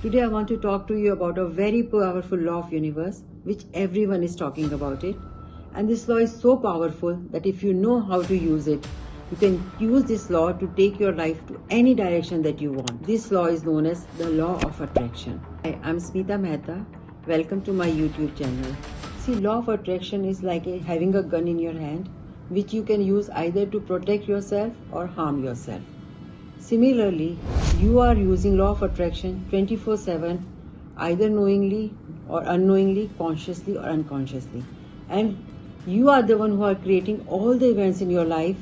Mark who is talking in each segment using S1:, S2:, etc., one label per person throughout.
S1: Today I want to talk to you about a very powerful law of universe which everyone is talking about it. And this law is so powerful that if you know how to use it, you can use this law to take your life to any direction that you want. This law is known as the law of attraction. Hi, I'm Smita Mehta. Welcome to my YouTube channel. See, law of attraction is like having a gun in your hand which you can use either to protect yourself or harm yourself. Similarly, you are using law of attraction 24/7, either knowingly or unknowingly, consciously or unconsciously. And you are the one who are creating all the events in your life,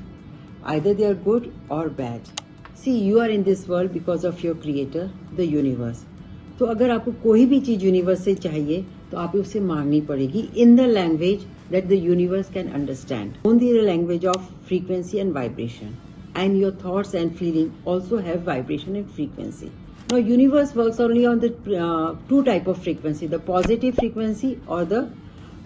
S1: either they are good or bad. See, you are in this world because of your creator, the universe. तो अगर आपको कोई भी चीज universe से चाहिए तो आप उसे मांगनी पड़ेगी in the language that the universe can understand, only the language of frequency and vibration. And your thoughts and feeling also have vibration and frequency. Now, universe works only on the two type of frequency, the positive frequency or the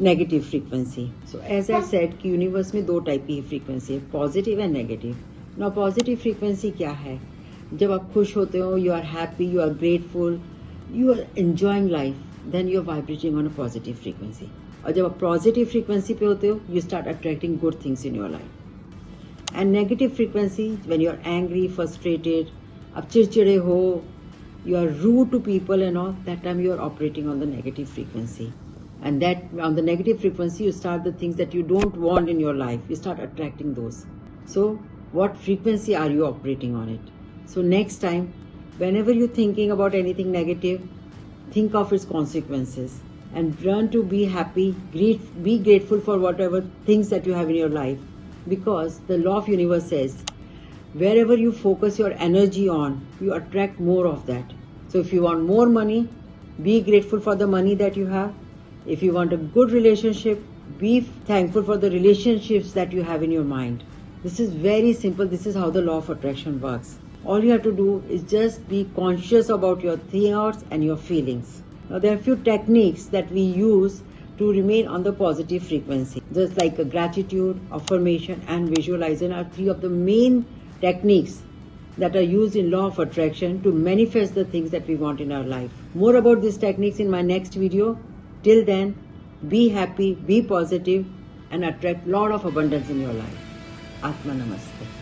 S1: negative frequency. So, as I said, कि universe में दो type की frequency है, positive and negative. Now, positive frequency क्या है? जब आप खुश होते हो, you are happy, you are grateful, you are enjoying life, then you are vibrating on a positive frequency. और जब आप positive frequency पे होते हो, you start attracting good things in your life. And negative frequency, when you are angry, frustrated, आप चिड़चिड़े हो, you are rude to people and all, that time you are operating on the negative frequency. And that on the negative frequency, you start the things that you don't want in your life. You start attracting those. So, what frequency are you operating on it? So next time, whenever you're thinking about anything negative, think of its consequences and learn to be happy, be grateful for whatever things that you have in your life. Because the law of universe says, wherever you focus your energy on, you attract more of that. So if you want more money, be grateful for the money that you have. If you want a good relationship, be thankful for the relationships that you have in your mind. This is very simple. This is how the law of attraction works. All you have to do is just be conscious about your thoughts and your feelings. Now there are few techniques that we use to remain on the positive frequency. Just like a gratitude, affirmation and visualization are three of the main techniques that are used in law of attraction to manifest the things that we want in our life. More about these techniques in my next video. Till then, be happy, be positive and attract lot of abundance in your life. Atma Namaste.